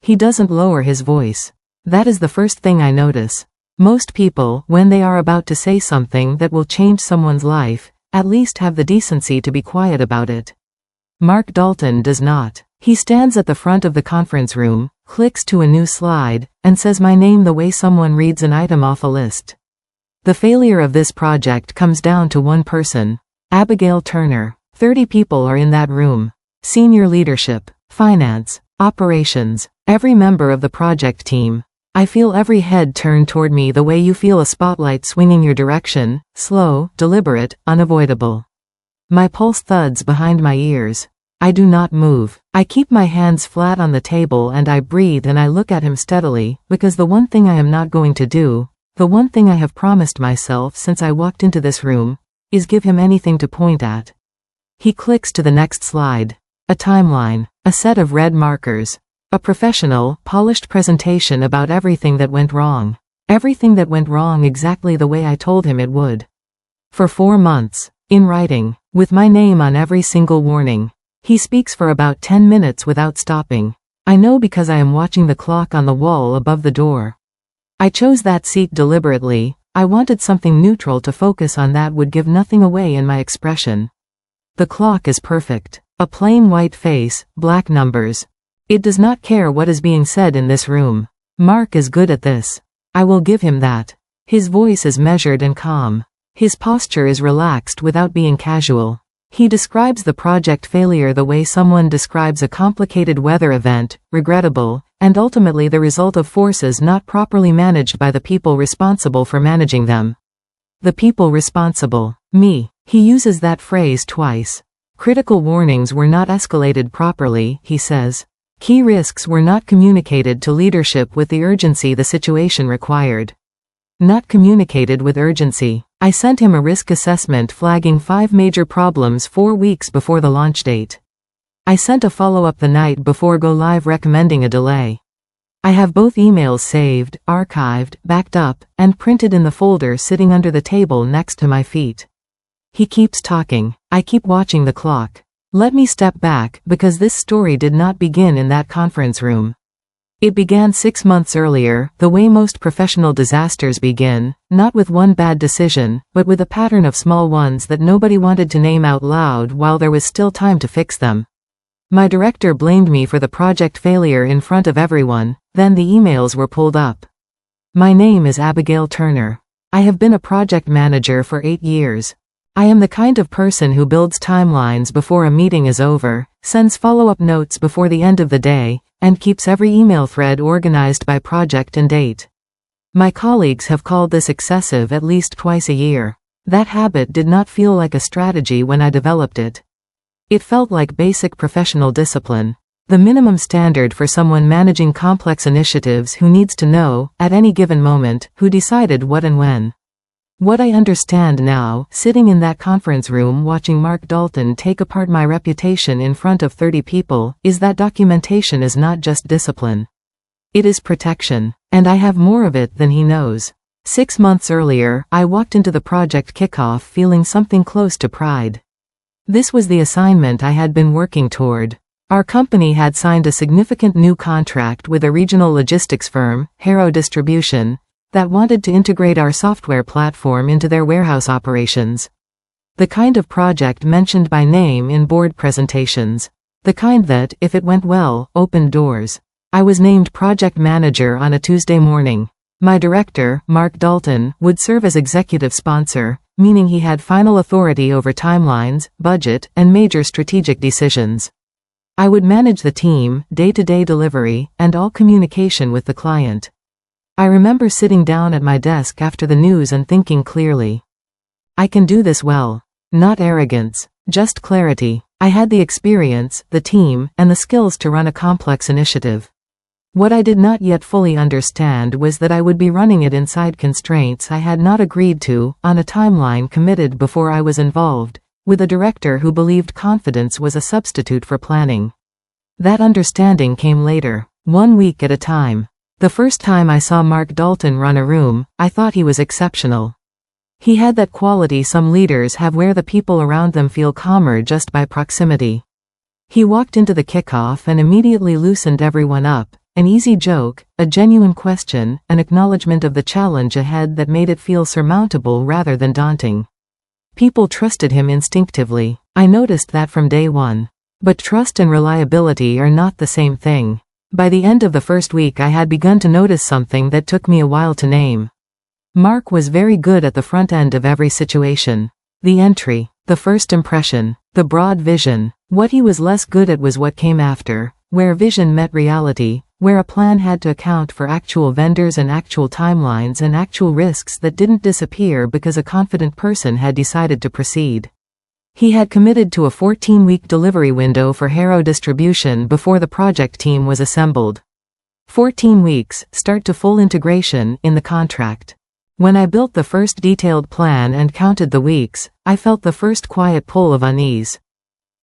He doesn't lower his voice. That is the first thing I notice. Most people, when they are about to say something that will change someone's life, at least have the decency to be quiet about it. Mark Dalton does not. He stands at the front of the conference room, clicks to a new slide, and says my name the way someone reads an item off a list. The failure of this project comes down to one person. Abigail Turner. 30 people are in that room. Senior leadership, finance, operations, every member of the project team. I feel every head turn toward me the way you feel a spotlight swinging your direction, slow, deliberate, unavoidable. My pulse thuds behind my ears. I do not move. I keep my hands flat on the table and I breathe and I look at him steadily, because the one thing I am not going to do, the one thing I have promised myself since I walked into this room, is give him anything to point at. He clicks to the next slide. A timeline, a set of red markers. A professional, polished presentation about everything that went wrong. Everything that went wrong exactly the way I told him it would. For 4 months, in writing, with my name on every single warning. He speaks for about 10 minutes without stopping. I know because I am watching the clock on the wall above the door. I chose that seat deliberately. I wanted something neutral to focus on that would give nothing away in my expression. The clock is perfect. A plain white face, black numbers. It does not care what is being said in this room. Mark is good at this. I will give him that. His voice is measured and calm. His posture is relaxed without being casual. He describes the project failure the way someone describes a complicated weather event, regrettable, and ultimately the result of forces not properly managed by the people responsible for managing them. The people responsible. Me. He uses that phrase twice. Critical warnings were not escalated properly, he says. Key risks were not communicated to leadership with the urgency the situation required. Not communicated with urgency. I sent him a risk assessment flagging 5 major problems 4 weeks before the launch date. I sent a follow-up the night before go live recommending a delay. I have both emails saved, archived, backed up, and printed in the folder sitting under the table next to my feet. He keeps talking. I keep watching the clock. Let me step back, because this story did not begin in that conference room. It began 6 months earlier, the way most professional disasters begin, not with one bad decision, but with a pattern of small ones that nobody wanted to name out loud while there was still time to fix them. My director blamed me for the project failure in front of everyone, then the emails were pulled up. My name is Abigail Turner. I have been a project manager for 8 years. I am the kind of person who builds timelines before a meeting is over, sends follow-up notes before the end of the day, and keeps every email thread organized by project and date. My colleagues have called this excessive at least twice a year. That habit did not feel like a strategy when I developed it. It felt like basic professional discipline. The minimum standard for someone managing complex initiatives who needs to know, at any given moment, who decided what and when. What I understand now, sitting in that conference room watching Mark Dalton take apart my reputation in front of 30 people, is that documentation is not just discipline. It is protection. And I have more of it than he knows. 6 months earlier, I walked into the project kickoff feeling something close to pride. This was the assignment I had been working toward. Our company had signed a significant new contract with a regional logistics firm, Harrow Distribution, that wanted to integrate our software platform into their warehouse operations. The kind of project mentioned by name in board presentations. The kind that, if it went well, opened doors. I was named project manager on a Tuesday morning. My director, Mark Dalton, would serve as executive sponsor, meaning he had final authority over timelines, budget, and major strategic decisions. I would manage the team, day-to-day delivery, and all communication with the client. I remember sitting down at my desk after the news and thinking clearly. I can do this well. Not arrogance, just clarity. I had the experience, the team, and the skills to run a complex initiative. What I did not yet fully understand was that I would be running it inside constraints I had not agreed to, on a timeline committed before I was involved, with a director who believed confidence was a substitute for planning. That understanding came later, 1 week at a time. The first time I saw Mark Dalton run a room, I thought he was exceptional. He had that quality some leaders have where the people around them feel calmer just by proximity. He walked into the kickoff and immediately loosened everyone up, An easy joke, a genuine question, an acknowledgement of the challenge ahead that made it feel surmountable rather than daunting. People trusted him instinctively. I noticed that from day one. But trust and reliability are not the same thing. By the end of the first week I had begun to notice something that took me a while to name. Mark was very good at the front end of every situation. The entry, the first impression, the broad vision. What he was less good at was what came after, where vision met reality, where a plan had to account for actual vendors and actual timelines and actual risks that didn't disappear because a confident person had decided to proceed. He had committed to a 14-week delivery window for Harrow Distribution before the project team was assembled. 14 weeks, start to full integration, in the contract. When I built the first detailed plan and counted the weeks, I felt the first quiet pull of unease.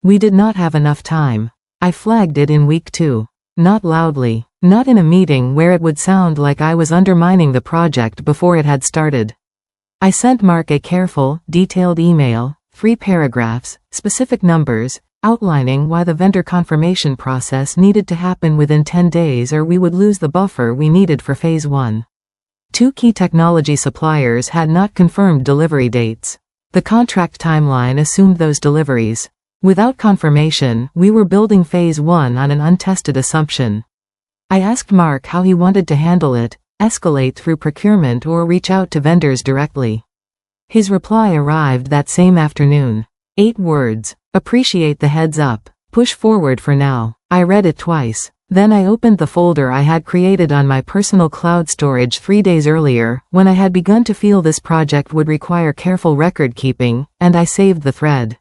We did not have enough time. I flagged it in week 2. Not loudly, not in a meeting where it would sound like I was undermining the project before it had started. I sent Mark a careful, detailed email, 3 paragraphs, specific numbers, outlining why the vendor confirmation process needed to happen within 10 days or we would lose the buffer we needed for Phase 1. 2 key technology suppliers had not confirmed delivery dates. The contract timeline assumed those deliveries. Without confirmation, we were building Phase 1 on an untested assumption. I asked Mark how he wanted to handle it, escalate through procurement or reach out to vendors directly. His reply arrived that same afternoon. 8 words. Appreciate the heads up. Push forward for now. I read it twice. Then I opened the folder I had created on my personal cloud storage 3 days earlier, when I had begun to feel this project would require careful record keeping, and I saved the thread.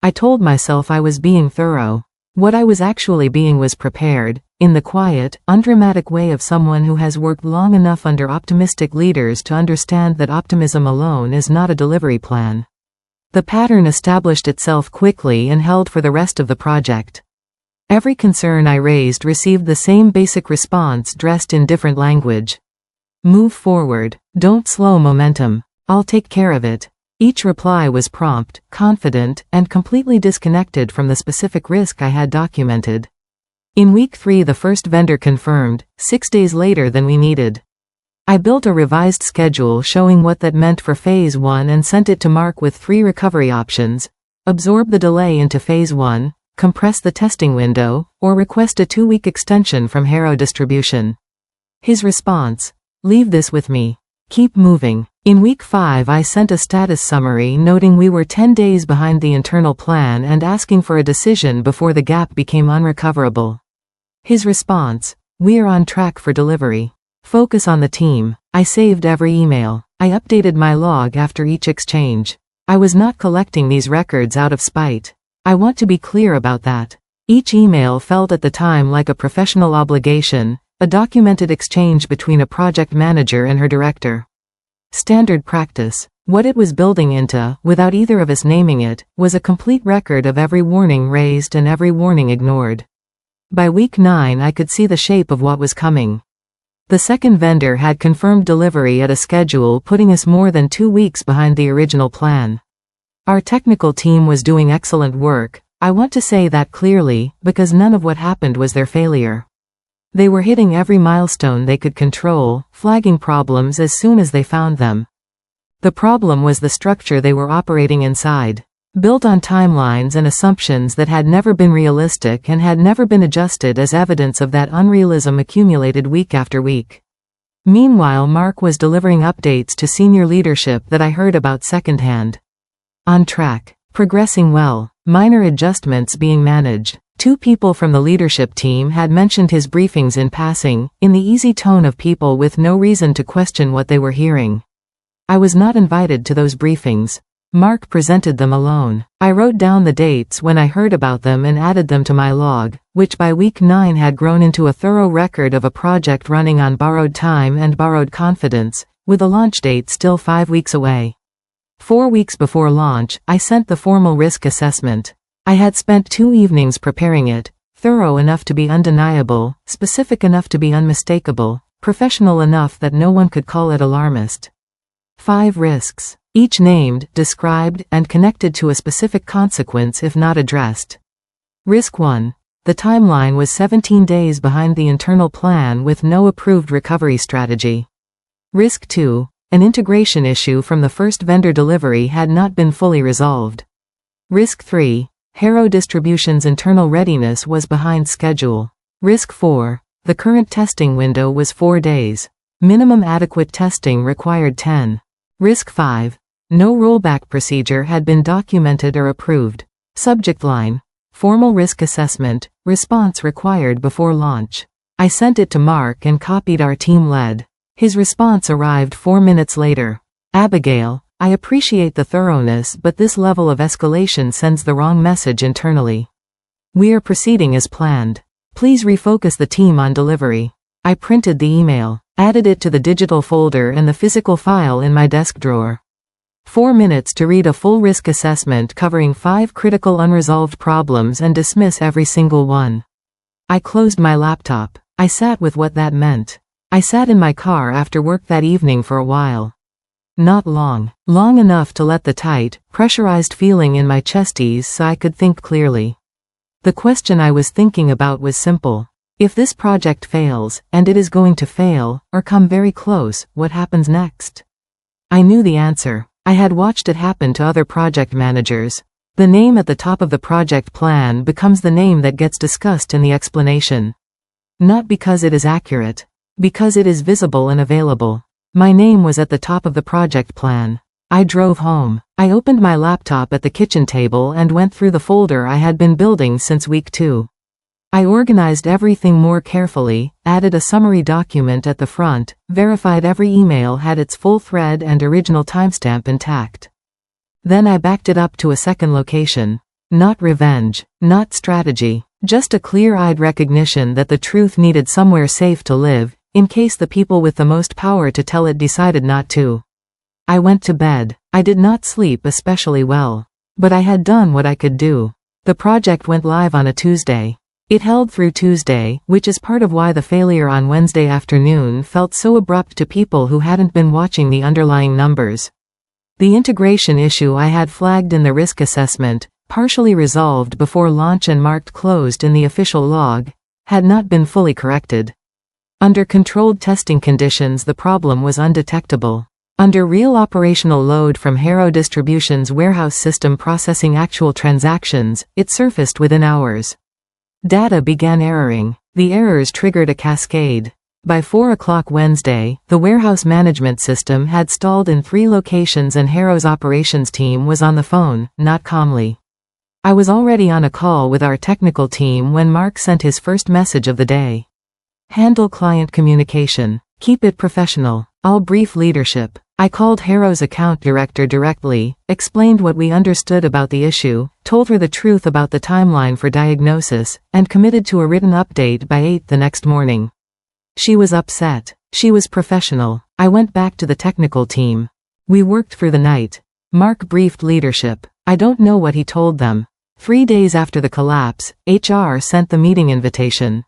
I told myself I was being thorough. What I was actually being was prepared, in the quiet, undramatic way of someone who has worked long enough under optimistic leaders to understand that optimism alone is not a delivery plan. The pattern established itself quickly and held for the rest of the project. Every concern I raised received the same basic response dressed in different language. Move forward. Don't slow momentum. I'll take care of it. Each reply was prompt, confident, and completely disconnected from the specific risk I had documented. In week 3 the first vendor confirmed, 6 days later than we needed. I built a revised schedule showing what that meant for Phase 1 and sent it to Mark with 3 recovery options: absorb the delay into Phase 1, compress the testing window, or request a 2-week extension from Harrow Distribution. His response: leave this with me. Keep moving. In week 5 I sent a status summary noting we were 10 days behind the internal plan and asking for a decision before the gap became unrecoverable. His response: we are on track for delivery. Focus on the team. I saved every email. I updated my log after each exchange. I was not collecting these records out of spite. I want to be clear about that. Each email felt at the time like a professional obligation, a documented exchange between a project manager and her director. Standard practice. What it was building into, without either of us naming it, was a complete record of every warning raised and every warning ignored. By week 9 I could see the shape of what was coming. The second vendor had confirmed delivery at a schedule putting us more than 2 weeks behind the original plan. Our technical team was doing excellent work. I want to say that clearly, because none of what happened was their failure. They were hitting every milestone they could control, flagging problems as soon as they found them. The problem was the structure they were operating inside, built on timelines and assumptions that had never been realistic and had never been adjusted as evidence of that unrealism accumulated week after week. Meanwhile, Mark was delivering updates to senior leadership that I heard about secondhand. On track, progressing well, minor adjustments being managed. 2 people from the leadership team had mentioned his briefings in passing, in the easy tone of people with no reason to question what they were hearing. I was not invited to those briefings. Mark presented them alone. I wrote down the dates when I heard about them and added them to my log, which by week 9 had grown into a thorough record of a project running on borrowed time and borrowed confidence, with a launch date still 5 weeks away. 4 weeks before launch, I sent the formal risk assessment. I had spent 2 evenings preparing it, thorough enough to be undeniable, specific enough to be unmistakable, professional enough that no one could call it alarmist. 5 risks, each named, described, and connected to a specific consequence if not addressed. Risk 1. The timeline was 17 days behind the internal plan with no approved recovery strategy. Risk 2. An integration issue from the first vendor delivery had not been fully resolved. Risk 3. Harrow Distribution's internal readiness was behind schedule. Risk 4. The current testing window was 4 days. Minimum adequate testing required 10. Risk 5. No rollback procedure had been documented or approved. Subject line: Formal risk assessment, response required before launch. I sent it to Mark and copied our team lead. His response arrived 4 minutes later. Abigail, I appreciate the thoroughness, but this level of escalation sends the wrong message internally. We are proceeding as planned. Please refocus the team on delivery. I printed the email, added it to the digital folder and the physical file in my desk drawer. 4 minutes to read a full risk assessment covering 5 critical unresolved problems and dismiss every single one. I closed my laptop. I sat with what that meant. I sat in my car after work that evening for a while. Not long. Long enough to let the tight, pressurized feeling in my chest ease so I could think clearly. The question I was thinking about was simple. If this project fails, and it is going to fail, or come very close, what happens next? I knew the answer. I had watched it happen to other project managers. The name at the top of the project plan becomes the name that gets discussed in the explanation. Not because it is accurate. Because it is visible and available. My name was at the top of the project plan. I drove home. I opened my laptop at the kitchen table and went through the folder I had been building since week 2. I organized everything more carefully, added a summary document at the front, verified every email had its full thread and original timestamp intact. Then I backed it up to a second location. Not revenge, not strategy, just a clear-eyed recognition that the truth needed somewhere safe to live, in case the people with the most power to tell it decided not to. I went to bed. I did not sleep especially well. But I had done what I could do. The project went live on a Tuesday. It held through Tuesday, which is part of why the failure on Wednesday afternoon felt so abrupt to people who hadn't been watching the underlying numbers. The integration issue I had flagged in the risk assessment, partially resolved before launch and marked closed in the official log, had not been fully corrected. Under controlled testing conditions the problem was undetectable. Under real operational load from Harrow Distribution's warehouse system processing actual transactions, it surfaced within hours. Data began erroring. The errors triggered a cascade. By 4 o'clock Wednesday, the warehouse management system had stalled in 3 locations and Harrow's operations team was on the phone, not calmly. I was already on a call with our technical team when Mark sent his first message of the day. Handle client communication. Keep it professional. I'll brief leadership. I called Harrow's account director directly, explained what we understood about the issue, told her the truth about the timeline for diagnosis, and committed to a written update by 8 the next morning. She was upset. She was professional. I went back to the technical team. We worked through the night. Mark briefed leadership. I don't know what he told them. 3 days after the collapse, HR sent the meeting invitation.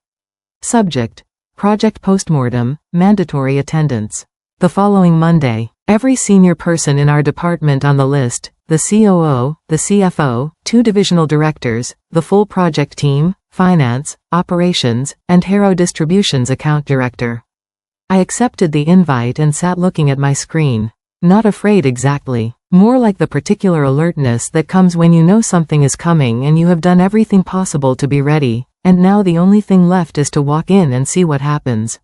Subject: Project postmortem, mandatory attendance. The following Monday, every senior person in our department on the list, the COO, the CFO, 2 divisional directors, the full project team, finance, operations, and Harrow Distribution's account director. I accepted the invite and sat looking at my screen. Not afraid exactly. More like the particular alertness that comes when you know something is coming and you have done everything possible to be ready, and now the only thing left is to walk in and see what happens.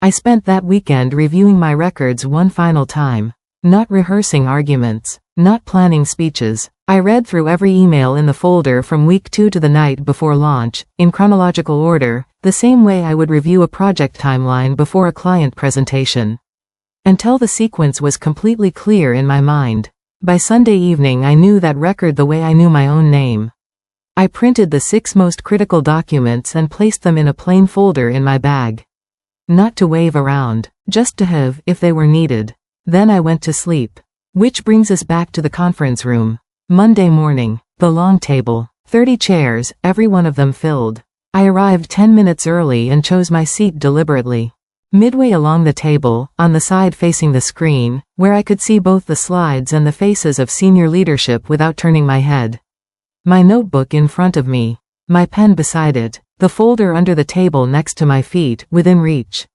I spent that weekend reviewing my records one final time. Not rehearsing arguments. Not planning speeches. I read through every email in the folder from week 2 to the night before launch, in chronological order, the same way I would review a project timeline before a client presentation. Until the sequence was completely clear in my mind. By Sunday evening I knew that record the way I knew my own name. I printed the 6 most critical documents and placed them in a plain folder in my bag. Not to wave around, just to have, if they were needed. Then I went to sleep. Which brings us back to the conference room. Monday morning, the long table, 30 chairs, every one of them filled. I arrived 10 minutes early and chose my seat deliberately. Midway along the table, on the side facing the screen, where I could see both the slides and the faces of senior leadership without turning my head. My notebook in front of me. my pen beside it, the folder under the table next to my feet, within reach.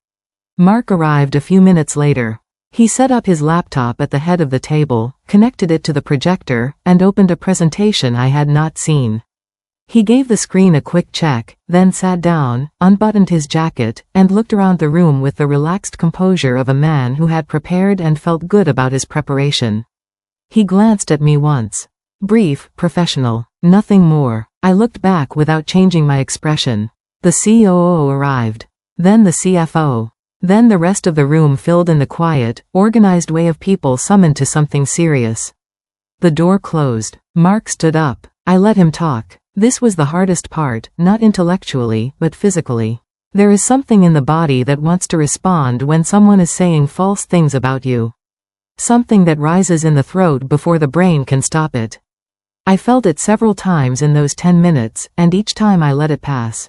Mark arrived a few minutes later. He set up his laptop at the head of the table, connected it to the projector, and opened a presentation I had not seen. He gave the screen a quick check, then sat down, unbuttoned his jacket, and looked around the room with the relaxed composure of a man who had prepared and felt good about his preparation. He glanced at me once. Brief, professional, nothing more. I looked back without changing my expression. The COO arrived. Then the CFO. Then the rest of the room filled in the quiet, organized way of people summoned to something serious. The door closed. Mark stood up. I let him talk. This was the hardest part, not intellectually, but physically. There is something in the body that wants to respond when someone is saying false things about you. Something that rises in the throat before the brain can stop it. I felt it several times in those 10 minutes, and each time I let it pass.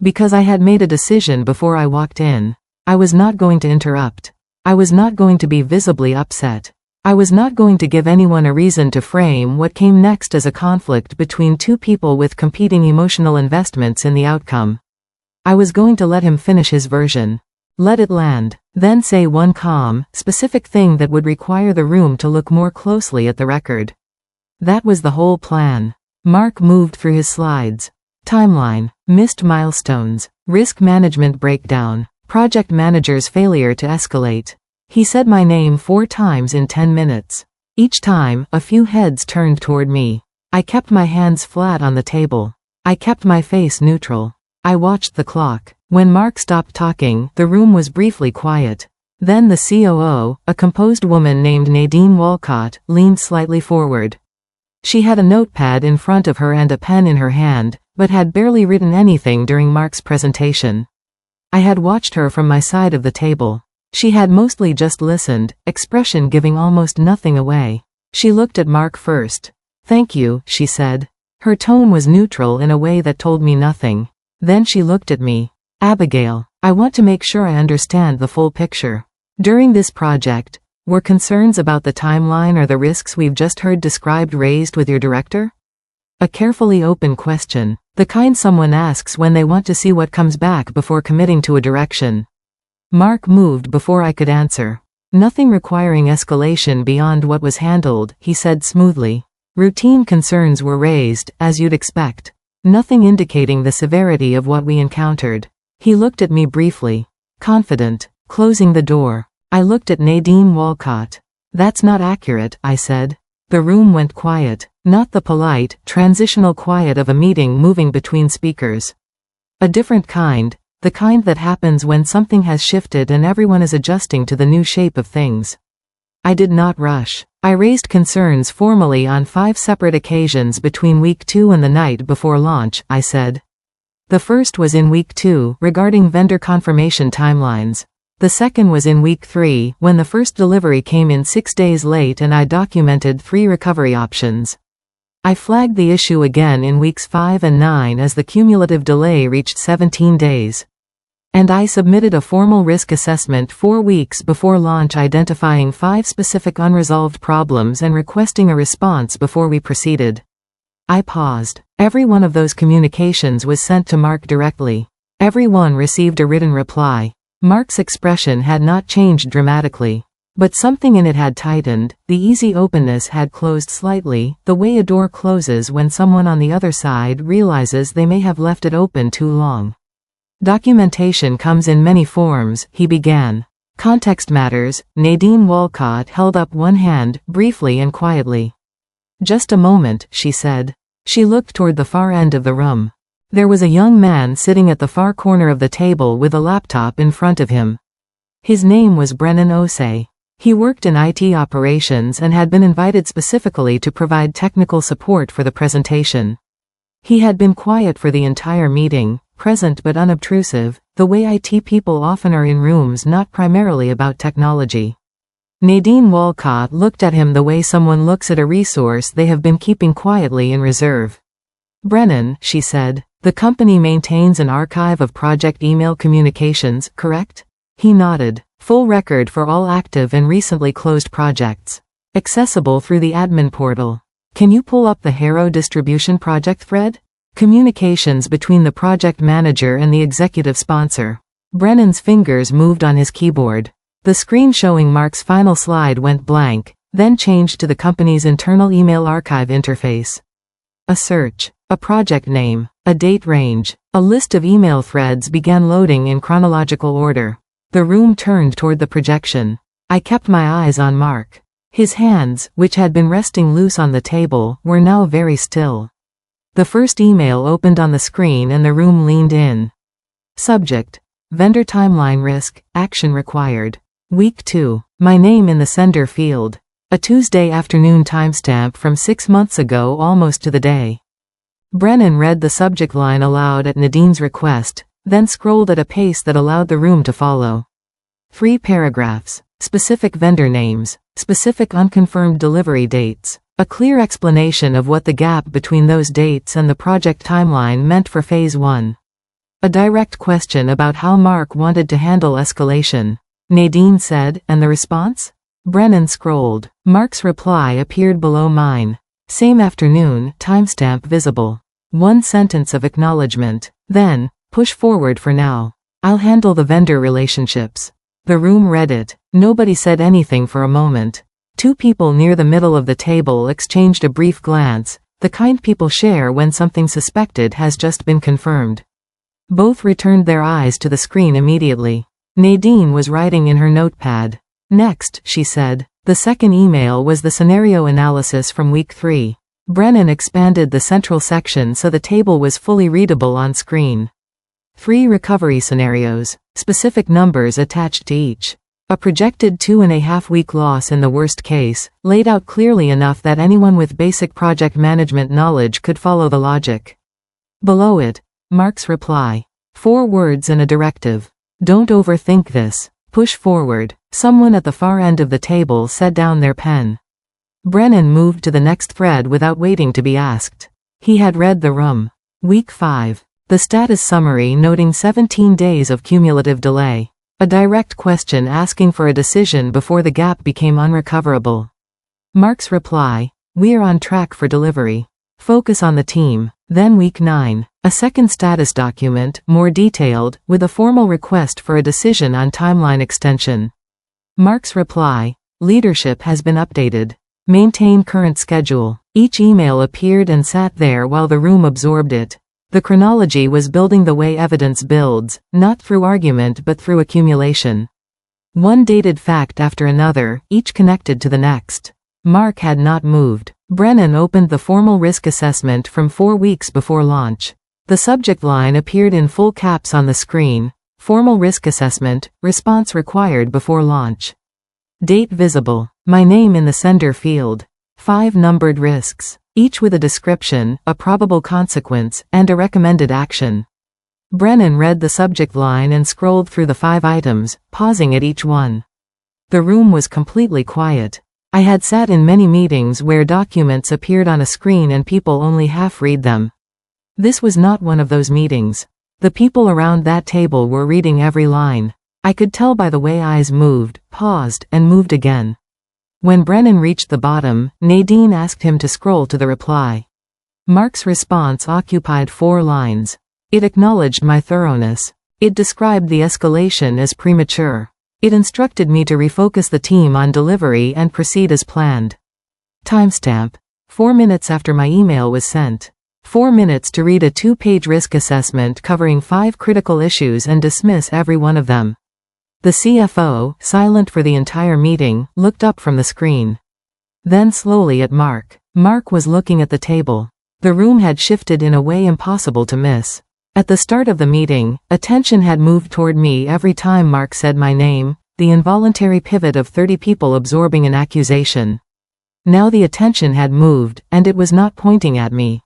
Because I had made a decision before I walked in. I was not going to interrupt. I was not going to be visibly upset. I was not going to give anyone a reason to frame what came next as a conflict between two people with competing emotional investments in the outcome. I was going to let him finish his version. Let it land. Then say one calm, specific thing that would require the room to look more closely at the record. That was the whole plan. Mark moved through his slides. Timeline. Missed milestones. Risk management breakdown. Project manager's failure to escalate. He said my name 4 times in 10 minutes. Each time, a few heads turned toward me. I kept my hands flat on the table. I kept my face neutral. I watched the clock. When Mark stopped talking, the room was briefly quiet. Then the COO, a composed woman named Nadine Walcott, leaned slightly forward. She had a notepad in front of her and a pen in her hand, but had barely written anything during Mark's presentation. I had watched her from my side of the table. She had mostly just listened, expression giving almost nothing away. She looked at Mark first. "Thank you," she said. Her tone was neutral in a way that told me nothing. Then she looked at me. "Abigail, I want to make sure I understand the full picture. During this project, were concerns about the timeline or the risks we've just heard described raised with your director?" A carefully open question. The kind someone asks when they want to see what comes back before committing to a direction. Mark moved before I could answer. "Nothing requiring escalation beyond what was handled," he said smoothly. "Routine concerns were raised, as you'd expect. Nothing indicating the severity of what we encountered." He looked at me briefly. Confident. Closing the door. I looked at Nadine Walcott. "That's not accurate," I said. The room went quiet. Not the polite, transitional quiet of a meeting moving between speakers. A different kind, the kind that happens when something has shifted and everyone is adjusting to the new shape of things. I did not rush. I raised concerns formally on 5 separate occasions between week 2 and the night before launch, I said. The first was in week 2, regarding vendor confirmation timelines. The second was in week 3, when the first delivery came in 6 days late and I documented 3 recovery options. I flagged the issue again in weeks 5 and 9 as the cumulative delay reached 17 days. And I submitted a formal risk assessment 4 weeks before launch identifying 5 specific unresolved problems and requesting a response before we proceeded. I paused. Every one of those communications was sent to Mark directly. Every one received a written reply. Mark's expression had not changed dramatically. But something in it had tightened, the easy openness had closed slightly, the way a door closes when someone on the other side realizes they may have left it open too long. "Documentation comes in many forms," he began. "Context matters." Nadine Walcott held up one hand, briefly and quietly. "Just a moment," she said. She looked toward the far end of the room. There was a young man sitting at the far corner of the table with a laptop in front of him. His name was Brennan Osei. He worked in IT operations and had been invited specifically to provide technical support for the presentation. He had been quiet for the entire meeting, present but unobtrusive, the way IT people often are in rooms not primarily about technology. Nadine Walcott looked at him the way someone looks at a resource they have been keeping quietly in reserve. "Brennan," she said, "the company maintains an archive of project email communications, correct?" He nodded. "Full record for all active and recently closed projects. Accessible through the admin portal. Can you pull up the Harrow distribution project thread?" Communications between the project manager and the executive sponsor. Brennan's fingers moved on his keyboard. The screen showing Mark's final slide went blank, then changed to the company's internal email archive interface. A search, a project name, a date range, a list of email threads began loading in chronological order. The room turned toward the projection. I kept my eyes on Mark. His hands, which had been resting loose on the table, were now very still. The first email opened on the screen and the room leaned in. Subject: Vendor timeline risk, action required. Week 2. My name in the sender field. A Tuesday afternoon timestamp from 6 months ago, almost to the day. Brennan read the subject line aloud at Nadine's request, then scrolled at a pace that allowed the room to follow. 3 paragraphs. Specific vendor names. Specific unconfirmed delivery dates. A clear explanation of what the gap between those dates and the project timeline meant for Phase 1. A direct question about how Mark wanted to handle escalation. Nadine said, and the response? Brennan scrolled. Mark's reply appeared below mine. Same afternoon, timestamp visible. 1 sentence of acknowledgement. Then, push forward for now. I'll handle the vendor relationships. The room read it. Nobody said anything for a moment. 2 people near the middle of the table exchanged a brief glance, the kind people share when something suspected has just been confirmed. Both returned their eyes to the screen immediately. Nadine was writing in her notepad. Next, she said. The second email was the scenario analysis from week 3. Brennan expanded the central section so the table was fully readable on screen. 3 recovery scenarios, specific numbers attached to each. A projected 2.5-week loss in the worst case, laid out clearly enough that anyone with basic project management knowledge could follow the logic. Below it, Mark's reply. 4 words and a directive. Don't overthink this. Push forward. Someone at the far end of the table set down their pen. Brennan moved to the next thread without waiting to be asked. He had read the room. Week 5. The status summary noting 17 days of cumulative delay. A direct question asking for a decision before the gap became unrecoverable. Mark's reply. We're on track for delivery. Focus on the team. Then week 9. A second status document, more detailed, with a formal request for a decision on timeline extension. Mark's reply. Leadership has been updated. Maintain current schedule. Each email appeared and sat there while the room absorbed it. The chronology was building the way evidence builds, not through argument but through accumulation. One dated fact after another, each connected to the next. Mark had not moved. Brennan opened the formal risk assessment from 4 weeks before launch. The subject line appeared in full caps on the screen. Formal risk assessment, response required before launch. Date visible. My name in the sender field. 5 numbered risks, each with a description, a probable consequence, and a recommended action. Brennan read the subject line and scrolled through the 5 items, pausing at each one. The room was completely quiet. I had sat in many meetings where documents appeared on a screen and people only half read them. This was not one of those meetings. The people around that table were reading every line. I could tell by the way eyes moved, paused, and moved again. When Brennan reached the bottom, Nadine asked him to scroll to the reply. Mark's response occupied 4 lines. It acknowledged my thoroughness. It described the escalation as premature. It instructed me to refocus the team on delivery and proceed as planned. Timestamp. 4 minutes after my email was sent. 4 minutes to read a 2-page risk assessment covering 5 critical issues and dismiss every one of them. The CFO, silent for the entire meeting, looked up from the screen. Then slowly at Mark. Mark was looking at the table. The room had shifted in a way impossible to miss. At the start of the meeting, attention had moved toward me every time Mark said my name, the involuntary pivot of 30 people absorbing an accusation. Now the attention had moved, and it was not pointing at me.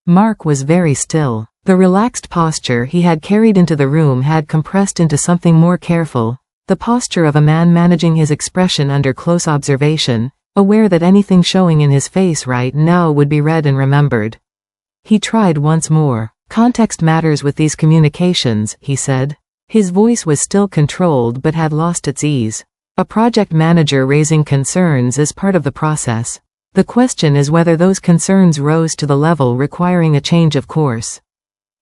Mark was very still. The relaxed posture he had carried into the room had compressed into something more careful, the posture of a man managing his expression under close observation, aware that anything showing in his face right now would be read and remembered. He tried once more. Context matters with these communications, he said. His voice was still controlled but had lost its ease. A project manager raising concerns is part of the process. The question is whether those concerns rose to the level requiring a change of course.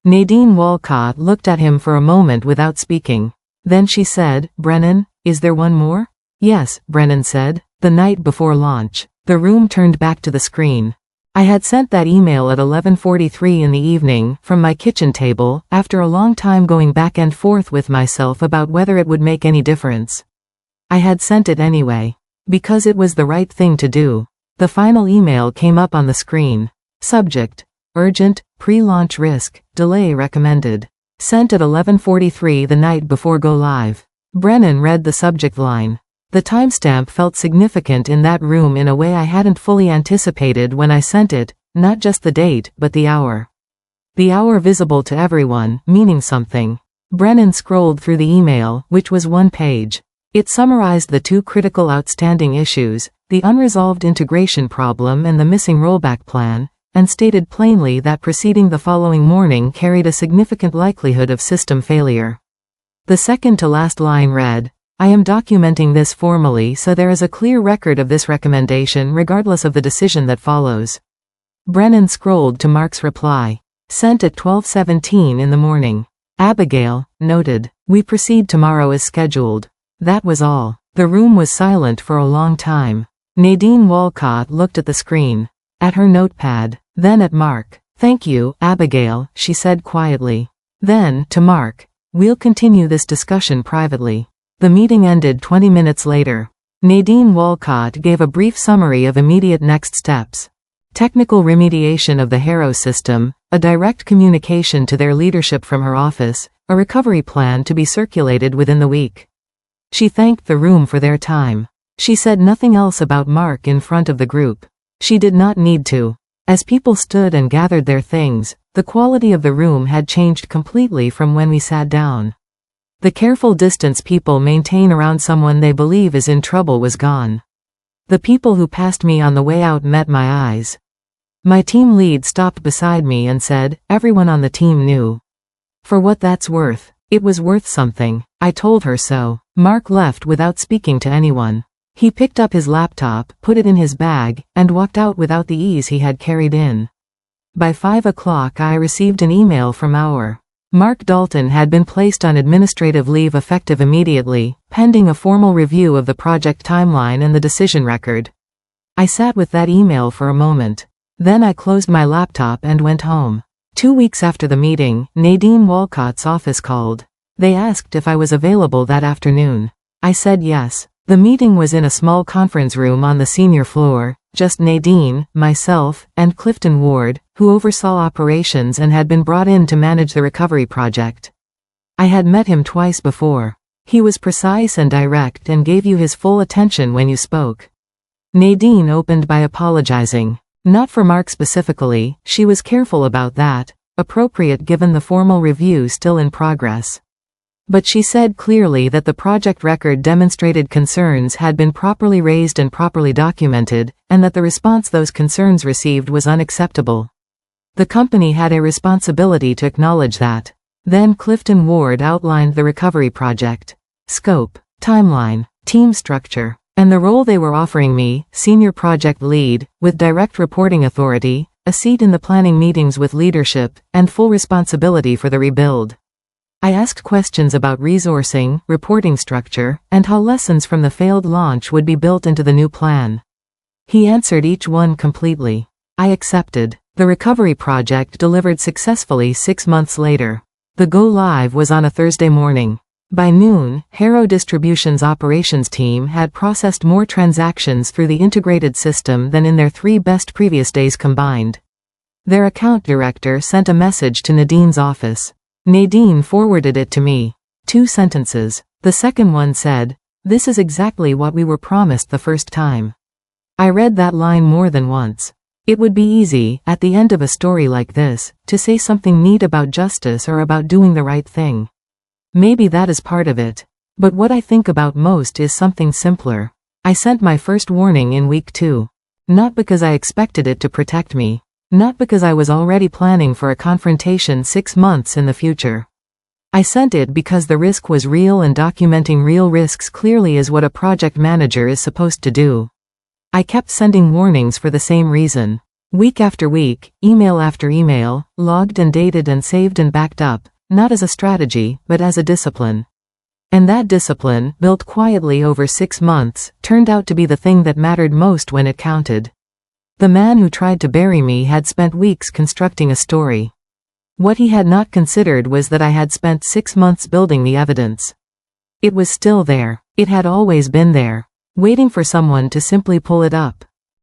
Nadine Walcott looked at him for a moment without speaking. Then she said, "Brennan, is there one more?" "Yes," Brennan said. "The night before launch." The room turned back to the screen. I had sent that email at 11:43 in the evening, from my kitchen table, after a long time going back and forth with myself about whether it would make any difference. I had sent it anyway. Because it was the right thing to do. The final email came up on the screen. Subject: Urgent, pre-launch risk, delay recommended. Sent at 11:43 the night before go live. Brennan read the subject line. The timestamp felt significant in that room in a way I hadn't fully anticipated when I sent it, not just the date, but the hour. The hour visible to everyone, meaning something. Brennan scrolled through the email, which was one page. It summarized the two critical outstanding issues, the unresolved integration problem and the missing rollback plan, and stated plainly that proceeding the following morning carried a significant likelihood of system failure. The second to last line read, "I am documenting this formally so there is a clear record of this recommendation regardless of the decision that follows." Brennan scrolled to Mark's reply. Sent at 12:17 in the morning. Abigail, noted. We proceed tomorrow as scheduled. That was all. The room was silent for a long time. Nadine Walcott looked at the screen. At her notepad. Then at Mark. "Thank you, Abigail," she said quietly. Then, to Mark. "We'll continue this discussion privately." The meeting ended 20 minutes later. Nadine Walcott gave a brief summary of immediate next steps. Technical remediation of the HARO system, a direct communication to their leadership from her office, a recovery plan to be circulated within the week. She thanked the room for their time. She said nothing else about Mark in front of the group. She did not need to. As people stood and gathered their things, the quality of the room had changed completely from when we sat down. The careful distance people maintain around someone they believe is in trouble was gone. The people who passed me on the way out met my eyes. My team lead stopped beside me and said, "Everyone on the team knew." For what that's worth. It was worth something. I told her so. Mark left without speaking to anyone. He picked up his laptop, put it in his bag, and walked out without the ease he had carried in. By 5 o'clock I received an email from our Mark Dalton had been placed on administrative leave effective immediately, pending a formal review of the project timeline and the decision record. I sat with that email for a moment. Then I closed my laptop and went home. 2 weeks after the meeting, Nadine Walcott's office called. They asked if I was available that afternoon. I said yes. The meeting was in a small conference room on the senior floor, just Nadine, myself, and Clifton Ward, who oversaw operations and had been brought in to manage the recovery project. I had met him twice before. He was precise and direct and gave you his full attention when you spoke. Nadine opened by apologizing. Not for Mark specifically, she was careful about that, appropriate given the formal review still in progress. But she said clearly that the project record demonstrated concerns had been properly raised and properly documented, and that the response those concerns received was unacceptable. The company had a responsibility to acknowledge that. Then Clifton Ward outlined the recovery project. Scope, timeline, team structure, and the role they were offering me, senior project lead, with direct reporting authority, a seat in the planning meetings with leadership, and full responsibility for the rebuild. I asked questions about resourcing, reporting structure, and how lessons from the failed launch would be built into the new plan. He answered each one completely. I accepted. The recovery project delivered successfully 6 months later. The go-live was on a Thursday morning. By noon, HARO Distribution's operations team had processed more transactions through the integrated system than in their 3 best previous days combined. Their account director sent a message to Nadine's office. Nadine forwarded it to me. 2 sentences. The second one said, "This is exactly what we were promised the first time." I read that line more than once. It would be easy, at the end of a story like this, to say something neat about justice or about doing the right thing. Maybe that is part of it. But what I think about most is something simpler. I sent my first warning in week 2. Not because I expected it to protect me. Not because I was already planning for a confrontation 6 months in the future. I sent it because the risk was real and documenting real risks clearly is what a project manager is supposed to do. I kept sending warnings for the same reason. Week after week, email after email, logged and dated and saved and backed up, not as a strategy, but as a discipline. And that discipline, built quietly over 6 months, turned out to be the thing that mattered most when it counted. The man who tried to bury me had spent weeks constructing a story. What he had not considered was that I had spent 6 months building the evidence. It was still there. It had always been there, waiting for someone to simply pull it up.